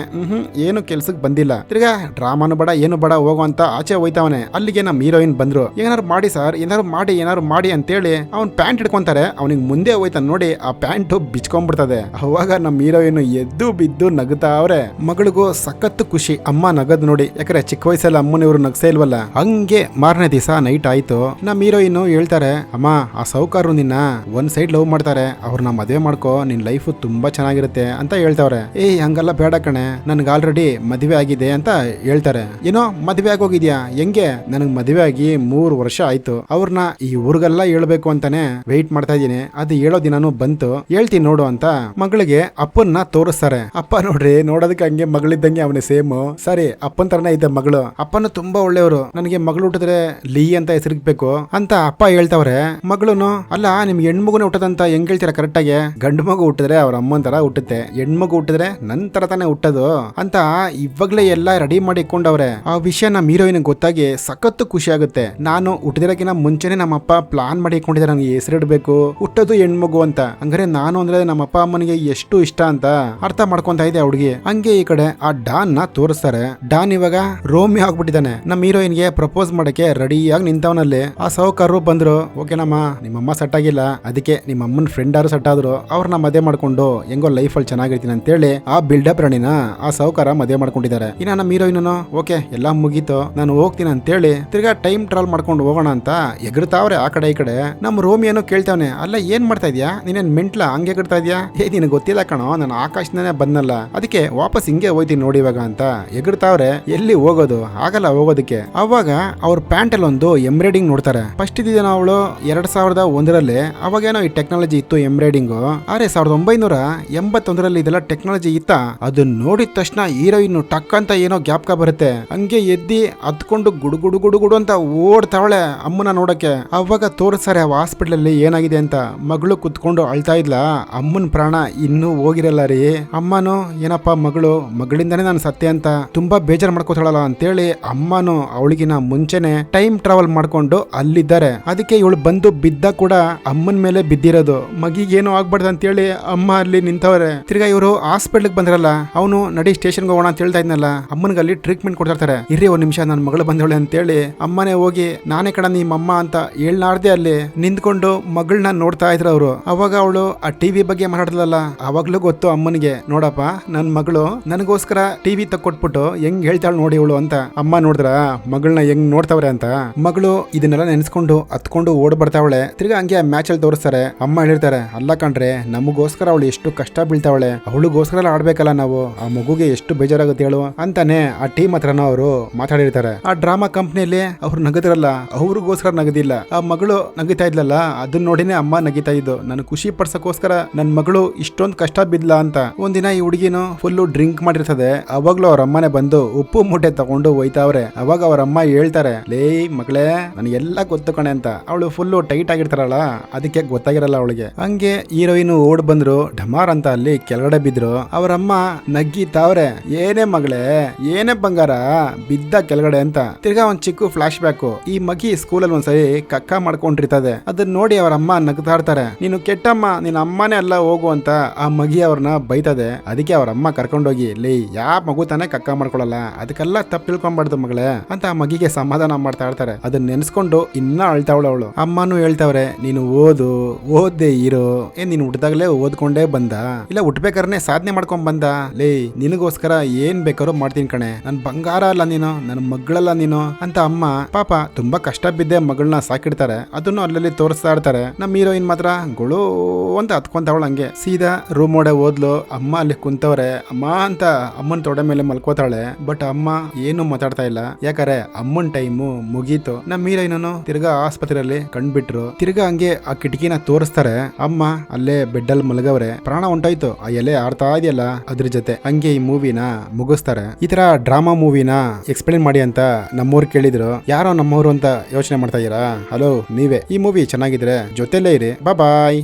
ಏನು ಕೆಲ್ಸಕ್ಕೆ ಬಂದಿಲ್ಲ. ತಿರ್ಗಾ ಡ್ರಾಮಾನು ಬೇಡ ಏನು ಬೇಡ ಹೋಗೋ ಅಂತ ಆಚೆ ಹೋಯ್ತಾವನೆ. ಅಲ್ಲಿಗೆ ನಮ್ಮ ಹೀರೋಯಿನ್ ಬಂದ್ರು. ಏನಾರು ಮಾಡಿ ಸರ್, ಏನಾರು ಮಾಡಿ ಅಂತೇಳಿ ಅವ್ನ್ ಪ್ಯಾಂಟ್ ಹಿಡ್ಕೊಂತಾರೆ. ಅವನಿಗೆ ಮುಂದೆ ಹೋಯ್ತಾನೆ ನೋಡಿ, ಆ ಪ್ಯಾಂಟ್ ಬಿಚ್ಕೊಂಡ್ಬಿಡ್ತದೆ. ಅವಾಗ ನಮ್ಮ ಹೀರೋಯಿನ್ ಎದ್ದು ಬಿದ್ದು ನಗುತ್ತಾ ಅವ್ರೆ. ಮಗಳಿಗೂ ಸಖತ್ತು ಖುಷಿ ಅಮ್ಮ ನಗದ್ ನೋಡಿ, ಯಾಕಂದ್ರೆ ಚಿಕ್ಕ ವಯಸ್ಸಲ್ಲಿ ಅಮ್ಮನ ಇವ್ರು ನಗ್ಸೇ ಇಲ್ವಲ್ಲ. ಹಂಗೆ ಮಾರನೇ ದಿವಸ ನೈಟ್ ಆಯ್ತು. ನಮ್ಮ ಹೀರೋಯಿನ್ ಹೇಳ್ತಾರೆ, ಅಮ್ಮ ಆ ಸೌಕಾರು ನಿನ್ನ ಒಂದ್ ಸೈಡ್ ಲವ್ ಮಾಡ್ತಾರೆ, ಅವ್ರನ್ನ ಮದುವೆ ಮಾಡ್ಕೋ, ನಿನ್ ಲೈಫ್ ತುಂಬಾ ಚೆನ್ನಾಗಿರುತ್ತೆ ಅಂತ ಹೇಳ್ತಾವ್ರೆ. ಹಂಗಲ್ಲ ಬೇಡ ಕಣೆ, ನನ್ಗೆ ಆಲ್ರೆಡಿ ಮದುವೆ ಆಗಿದೆ ಅಂತ ಹೇಳ್ತಾರೆ. ಏನೋ ಮದುವೆ ಆಗೋಗಿದ್ಯಾ? ಹೆಂಗೆ? ನನಗ್ ಮದುವೆ ಆಗಿ 3 ವರ್ಷ ಆಯ್ತು. ಅವ್ರನ್ನ ಈ ಊರಿಗೆಲ್ಲ ಹೇಳ್ಬೇಕು ಅಂತಾನೆ ವೆಯ್ಟ್ ಮಾಡ್ತಾ ಇದೀನಿ. ಅದು ಹೇಳೋ ದಿನಾನು ಬಂತು, ಹೇಳ್ತೀನಿ ನೋಡು ಅಂತ ಮಗಳಿಗೆ ಅಪ್ಪನ್ನ ತೋರಿಸ್ತಾರೆ. ಅಪ್ಪ ನೋಡ್ರಿ, ನೋಡೋದಕ್ಕೆ ಹಂಗೆ ಮಗಳಿದ್ದಂಗೆ ಅವನೇ ಸೇಮ್. ಸರಿ, ಅಪ್ಪನ ತರನೇ ಇದ್ದ ಮಗಳು. ಅಪ್ಪನ ತುಂಬಾ ಒಳ್ಳೆಯವರು, ನನಗೆ ಮಗಳು ಹುಟ್ಟಿದ್ರೆ ಲೀ ಅಂತ ಹೆಸರಿಗ್ಬೇಕು ಅಂತ ಅಪ್ಪ ಹೇಳ್ತಾವ್ರೆ. ಮಗಳೂನು, ಅಲ್ಲ ನಿಮ್ಗೆ ಹೆಣ್ಮಗುನೇ ಹುಟ್ಟದಂತ ಹೆಂಗ್ ಹೇಳ್ತೀರಾ ಕರೆಕ್ಟಾಗಿ? ಗಂಡು ಮಗು ಹುಟ್ಟಿದ್ರೆ ಅವ್ರ ಅಮ್ಮನ ತರ ಹುಟ್ಟುತ್ತೆ, ಹೆಣ್ಮಗು ಹುಟ್ಟಿದ್ರೆ ನನ್ ತರ ತಾನೇ ಹುಟ್ಟೋದು ಅಂತ ಇವಾಗ್ಲೇ ಎಲ್ಲ ರೆಡಿ ಮಾಡಿ ಇಟ್ಕೊಂಡವ್ರೆ. ಆ ವಿಷಯ ನಮ್ಮ ಹೀರೋಯಿನ್ ಗೊತ್ತಾಗಿ ಸಖತ್ತು ಖುಷಿ ಆಗುತ್ತೆ. ನಾನು ಹುಟ್ಟಿದಿರಕಿನ ಮುಂಚೆನೆ ನಮ್ಮಪ್ಪ ಪ್ಲಾನ್ ಮಾಡಿ ಇಟ್ಕೊಂಡಿದ್ದಾರೆ, ನನಗೆ ಹೆಸರಿಡ್ಬೇಕು, ಹುಟ್ಟೋದು ಹೆಣ್ಮಗು ಅಂತ. ಹಂಗಾರೆ ನಾನು ಅಂದ್ರೆ ನಮ್ಮ ಅಪ್ಪ ಅಮ್ಮನಿಗೆ ಎಷ್ಟು ಇಷ್ಟ ಅಂತ ಅರ್ಥ ಮಾಡ್ಕೊಂತ ಇದೆ ಹುಡುಗಿ. ಹಂಗೆ ಈ ಕಡೆ ಆ ಡಾನ್ ನ ತೋರಿಸ್ತಾರೆ. ಡಾನ್ ಇವಾಗ ರೋಮಿಯೋ ಆಗ್ಬಿಟ್ಟಿದ್ದಾನೆ. ನಮ್ಮ ಹೀರೋಯಿನ್ ಗೆ ಪ್ರಪೋಸ್ ಮಾಡಕ್ಕೆ ರೆಡಿಯಾಗಿ ನಿಂತವನಲ್ಲಿ. ಆ ಸಾಹುಕಾರರು ಬಂದ್ರು. ಓಕೆನಮ್ಮ, ನಿಮ್ಮಮ್ಮ ಸೆಟ್ ಆಗಿಲ್ಲ, ಅದಕ್ಕೆ ನಿಮ್ಮ ಅಮ್ಮನ ಫ್ರೆಂಡ್ ಯಾರು ಸೆಟ್ ಆದ್ರು, ಅವ್ರನ್ನ ಮದುವೆ ಮಾಡ್ಕೊಂಡು ಹೆಂಗೋ ಲೈಫ್ ಅಲ್ಲಿ ಚೆನ್ನಾಗಿರ್ತೀನಿ ಅಂತೇಳಿ ಆ ಬಿಲ್ಡಪ್ ರಾಣಿನ ಆ ಸಾಹುಕಾರ ಮದುವೆ ಮಾಡ್ಕೊಂಡಿದ್ದಾರೆ. ಇನ್ನ ನಮ್ಮ ಹೀರೋಯಿನ್ ಓಕೆ ಎಲ್ಲ ಮುಗೀತು, ನಾನು ಹೋಗ್ತೀನಿ ಅಂತೇಳಿ ತಿರ್ಗಾ ಟೈಮ್ ಟ್ರಾವೆಲ್ ಮಾಡ್ಕೊಂಡು ಹೋಗೋಣ ಅಂತ ಎಗರ್ತಾವ್ರೆ ಆ ಕಡೆ ಈ ಕಡೆ. ನಮ್ಮ ರೋಮಿಯನ್ನು ಕೇಳ್ತಾವನೆ, ಅಲ್ಲ ಏನ್ ಮಾಡ್ತಾ ಇದ್ಯಾ, ನೀನೇನ್ ಮೆಂಟ್ಲ ಹಂಗೆ ಎಗರ್ತಾ ಇದ್ಯಾ? ನಿನಗೆ ಗೊತ್ತಿಲ್ಲ ಕಣೋ, ನಾನು ಆಕಾಶನೇ ಬಂದಲ್ಲ, ಅದಕ್ಕೆ ವಾಪಸ್ ಹಿಂಗೆ ಹೋಯ್ತೀನಿ ನೋಡಿ ಇವಾಗ ಅಂತ ಎಗರ್ತಾವ್ರೆ. ಎಲ್ಲಿ ಹೋಗೋದು, ಆಗಲ್ಲ ಹೋಗೋದಕ್ಕೆ. ಅವಾಗ ಅವ್ರ ಪ್ಯಾಂಟ್ ಅಲ್ಲಿ ಒಂದು ಎಂಬ್ರಾಯ್ಡಿಂಗ್ ನೋಡ್ತಾರೆ. ಫಸ್ಟ್ ಇದ್ದಿದ್ದೇನೋ ಅವಳು 2001ರಲ್ಲಿ, ಅವಾಗೇನೋ ಈ ಟೆಕ್ನಾಲಜಿ ಇತ್ತು ಎಂಬ್ರಾಯ್ಡಿಂಗು. ಆದ್ರೆ 1981ರಲ್ಲಿ ಇದೆಲ್ಲ ಟೆಕ್ನಾಲಜಿ ಇತ್ತ. ಅದನ್ನ ನೋಡಿದ ತಕ್ಷಣ ಹೀರೋಯಿನ್ ಟಕ್ ಅಂತ ಏನೋ ಜ್ಞಾಪಕ ಬರುತ್ತೆ. ಹಂಗೆ ಎದ್ದಿ ಹತ್ಕೊಂಡು ಗುಡುಗುಡು ಅಂತ ಓಡ್ತಾವಳೆ ಅಮ್ಮನ ನೋಡಕ್ಕೆ. ಅವಾಗ ತೋರಿಸ್ತಾರೆ ಹಾಸ್ಪಿಟಲ್ ಅಲ್ಲಿ ಏನಾಗಿದೆ ಅಂತ. ಮಗಳು ಕುತ್ಕೊಂಡು ಅಳ್ತಾ ಇದ್ಲ, ಅಮ್ಮನ ಪ್ರಾಣ ಇನ್ನೂ ಹೋಗಿರಲ್ಲ ರೀ. ಅಮ್ಮನು ಏನಪ್ಪ ಮಗಳಿಂದಾನೇ ನಾನು ಸತ್ಯ ಅಂತ ತುಂಬಾ ಬೇಜಾರು ಮಾಡ್ಕೋತಾಳಲ್ಲ ಅಂತೇಳಿ ಅಮ್ಮನು ಅವಳಿಗಿನ ಮುಂಚೆನೆ ಟೈಮ್ ಟ್ರಾವೆಲ್ ಮಾಡ್ಕೊಂಡು ಅಲ್ಲಿದ್ದಾರೆ. ಅದಕ್ಕೆ ಇವಳು ಬಂದು ಬಿದ್ದ ಕೂಡ ಅಮ್ಮನ ಮೇಲೆ ಬಿದ್ದಿರೋದು. ಮಗಿಗೇನು ಆಗ್ಬಾರ್ದು ಅಂತೇಳಿ ಅಮ್ಮ ಅಲ್ಲಿ ನಿಂತವ್ರೆ. ತಿರ್ಗಾ ಇವರು ಹಾಸ್ಪಿಟಲ್ ಬಂದ್ರಲ್ಲ, ಅವನು ನಡಿ ಸ್ಟೇಷನ್ಗೆ ಹೋಗೋಣ ಅಂತ ಹೇಳ್ತಾ ಇದ್ನಲ್ಲ, ಅಮ್ಮನಿಗೆ ಅಲ್ಲಿ ಟ್ರೀಟ್ಮೆಂಟ್ ಕೊಡ್ತಾರೆ. ಇರ್ರಿ ಒಂದ್ ನಿಮಿಷ, ನನ್ನ ಮಗಳು ಬಂದವಳೆ ಅಂತೇಳಿ ಅಮ್ಮನೇ ಹೋಗಿ ನಾನೇ ಕಣ ನಿಮ್ಮಮ್ಮ ಅಂತ ಹೇಳ್ನಾರ್ದೆ ಅಲ್ಲಿ ನಿಂತ್ಕೊಂಡು ಮಗಳನ್ನ ನೋಡ್ತಾ ಇದ್ರು ಅವರು. ಅವಾಗ ಅವಳು ಆ ಟಿವಿ ಬಗ್ಗೆ ಮಾತಾಡ್ದಲ್ಲ, ಅವಾಗ್ಲೂ ಗೊತ್ತು ಅಮ್ಮನಿಗೆ, ನೋಡಪ್ಪ ನನ್ ಮಗಳು ನನಗೋಸ್ಕರ ಟಿವಿ ತಕ್ಕೊಟ್ಬಿಟ್ಟು ಹೆಂಗ್ ಹೇಳ್ತಾಳು ನೋಡಿ ಇವಳು ಅಂತ. ಅಮ್ಮ ನೋಡಿದ್ರ ಮಗಳನ್ನ ಹೆಂಗ್ ನೋಡ್ತಾವ್ರೆ ಅಂತ. ಮಗಳು ಇದನ್ನೆಲ್ಲ ನೆನ್ಸ್ಕೊಂಡು ಹತ್ಕೊಂಡು ಓಡ್ ಬರ್ತಾವಳೆ. ತಿರ್ಗಾ ಹಂಗೆ ಮ್ಯಾಚ್ ಅಲ್ಲಿ ತೋರಿಸ್ತಾರೆ. ಅಮ್ಮ ಹೇಳಿರ್ತಾರೆ, ಅಲ್ಲ ಕಣ್ರೆ, ನಮಗೋಸ್ಕರ ಅವಳು ಎಷ್ಟು ಕಷ್ಟ ಬೀಳ್ತಾವಳೆ, ಅವಳಿಗೋಸ್ಕರ ಆಡ್ಬೇಕಲ್ಲ ನಾವು, ಆ ಮಗುಗೆ ಎಷ್ಟು ಬೇಜಾರಾಗುತ್ತೆ ಹೇಳು ಅಂತಾನೆ ಆ ಟೀಮ್ ಹತ್ರನೂ ಅವರು ಮಾತಾಡಿರ್ತಾರೆ. ಆ ಡ್ರಾಮಾ ಕಂಪ್ನಿಯಲ್ಲಿ ಅವ್ರು ನಗದಿರಲ್ಲ, ಅವ್ರಿಗೋಸ್ಕರ ನಗದಿಲ್ಲ, ಆ ಮಗಳು ನಗಿತಾ ಇದ್ಲಲ್ಲ ಅದನ್ನ ನೋಡಿನೇ ಅಮ್ಮ ನಗಿತಾ ಇದ್ದು. ನಾನು ಖುಷಿ ಪಡ್ಸಕ್ಕೋಸ್ಕರ ನನ್ ಮಗಳು ಇಷ್ಟೊಂದು ಕಷ್ಟ ಬಿದ್ಲ ಅಂತ. ಒಂದಿನ ಈ ಹುಡುಗಿನು ಫುಲ್ಲು ಡ್ರಿಂಕ್ ಮಾಡಿರ್ತದೆ. ಅವಾಗ್ಲೂ ಅವ್ರ ಅಮ್ಮನೆ ಬಂದು ಉಪ್ಪು ಮೂಟೆ ತಗೊಂಡು ಹೋಯ್ತಾವ್ರೆ. ಅವಾಗ ಅವ್ರ ಅಮ್ಮ ಹೇಳ್ತಾರೆ, ಲೇ ಮಗಳೇ ನನಗೆಲ್ಲ ಗೊತ್ತು ಕಣೆ ಅಂತ. ಅವಳು ಫುಲ್ಲು ಟೈಟ್ ಆಗಿರ್ತಾರಲ್ಲ, ಅದಕ್ಕೆ ಗೊತ್ತಾಗಿರಲ್ಲ ಅವಳಿಗೆ. ಹಂಗೆ ಹೀರೋಯಿನ್ ಓಡ್ ಬಂದ್ರು, ಢಮಾರ್ ಅಂತ ಅಲ್ಲಿ ಕೆಳಗಡೆ ಬಿದ್ರು. ಅವರಮ್ಮ ನಗ್ಗಿತಾವ್ರೆ, ಏನೇ ಮಗಳೇ, ಏನೇ ಬಂಗಾರ, ಬಿದ್ದ ಕೆಳಗಡೆ ಅಂತ. ತಿರ್ಗಾ ಒಂದ್ ಚಿಕ್ಕ ಫ್ಲಾಶ್ ಬ್ಯಾಕ್. ಈ ಮಗಿ ಸ್ಕೂಲಲ್ಲಿ ಒಂದ್ಸರಿ ಕಕ್ಕ ಮಾಡ್ಕೊಂಡಿರ್ತದೆ. ಅದನ್ನ ನೋಡಿ ಅವರ ಅಮ್ಮ ನಗ್ತಾಡ್ತಾರೆ, ನೀನು ಕೆಟ್ಟಮ್ಮ, ನಿನ್ನ ಅಮ್ಮನೇ ಅಲ್ಲ ಹೋಗು ಅಂತ ಆ ಮಗಿ ಅವ್ರನ್ನ ಬೈತದೆ. ಅದಕ್ಕೆ ಅವ್ರ ಅಮ್ಮ ಕರ್ಕೊಂಡೋಗಿ, ಲೇ ಯಾವ ಮಗು ತಾನೇ ಕಕ್ಕ ಮಾಡ್ಕೊಳಲ್ಲ, ಅದಕ್ಕೆಲ್ಲ ತಪ್ಪು ತಿಳ್ಕೊಂಬಾರ್ದು ಮಗಳೇ ಅಂತ ಆ ಮಗಿಗೆ ಸಮಾಧಾನ ಮಾಡ್ತಾ ಇರ್ತಾರೆ. ಅದನ್ನ ನೆನ್ಸ್ಕೊಂಡು ಇನ್ನ ಅಳ್ತಾವಳು ಅವಳು. ಅಮ್ಮನೂ ಹೇಳ್ತಾವ್ರೆ, ನೀನು ಓದ್ದೆ ಇರೋ, ನೀನು ಹುಟ್ಟಿದಾಗಲೇ ಓದ್ಕೊಂಡೇ ಬಂದ, ಇಲ್ಲ ಹುಟ್ಬೇಕಾದ್ರೆ ಸಾಧನೆ ಮಾಡ್ಕೊಂಡ್ ಬಂದ, ಲೇ ನಿನಗೋಸ್ಕರ ಏನ್ ಬೇಕಾದ್ರೂ ಮಾಡ್ತೀನಿ ಕಣೆ, ನನ್ ಬಂಗಾರ ಅಲ್ಲ ನೀನು, ನನ್ನ ಮಗಳಲ್ಲ ನೀನು ಅಂತ ಅಮ್ಮ ಪಾಪ ತುಂಬಾ ಕಷ್ಟ ಬಿದ್ದೆ ಮಗಳನ್ನ ಸಾಕಿಡ್ತಾರೆ. ಅದನ್ನು ಅಲ್ಲಲ್ಲಿ ತೋರಿಸ್ತಾ ಇರ್ತಾರೆ. ನಮ್ಮ ಹೀರೋಯಿನ್ ಮಾತ್ರ ಗೊಳು ಅಂತ ಹತ್ಕೊಂತವಳು. ಹಂಗೆ ಸೀದಾ ರೂಮ್ ಒಡೆ ಓದ್ಲು. ಅಮ್ಮ ಅಲ್ಲಿ ಕುಂತವ್ರೆ. ಅಮ್ಮ ಅಂತ ಅಮ್ಮನ ತೊಡೆ ಮೇಲೆ ಮಲ್ಕೋತಾಳೆ. ಬಟ್ ಅಮ್ಮ ಏನು ಮಾತಾಡ್ತಾ ಇಲ್ಲ, ಯಾಕಂದ್ರೆ ಅಮ್ಮನ್ ಟೈಮು ಮುಗೀತು. ನಮ್ಮ ಹೀರೋಯಿನನು ತಿರ್ಗಾ ಆಸ್ಪತ್ರೆಯಲ್ಲಿ ಕಂಡ್ಬಿಟ್ರು. ತಿರ್ಗಾ ಹಂಗೆ ಆ ಕಿಟಕಿನ ತೋರಿಸ್ತಾರೆ. ಅಮ್ಮ ಅಲ್ಲೇ ಬೆಡ್ ಅಲ್ಲಿ ಮಲಗವ್ರೆ, ಪ್ರಾಣ ಉಂಟಾಯ್ತು, ಆ ಎಲೆ ಆಡ್ತಾ ಇದೆಯಲ್ಲ ಅದ್ರ ಜೊತೆ. ಹಂಗೆ ಈ ಮೂವಿನ ಮುಗಿಸ್ತಾರೆ. ಈ ತರ ಡ್ರಾಮಾ ಮೂವಿನ ಎಕ್ಸ್ಪ್ಲೇನ್ ಮಾಡಿ ಅಂತ ನಮ್ಮವ್ರು ಕೇಳಿದ್ರು. ಯಾರೋ ನಮ್ಮವ್ರು ಅಂತ ಯೋಚನೆ ಮಾಡ್ತಾ ಇದೀರಾ? ಹಲೋ ನೀವೇ. ಈ ಮೂವಿ ಚೆನ್ನಾಗಿದ್ರೆ ಜೊತೆಲೇ ಇರಿ. ಬಾಯ್.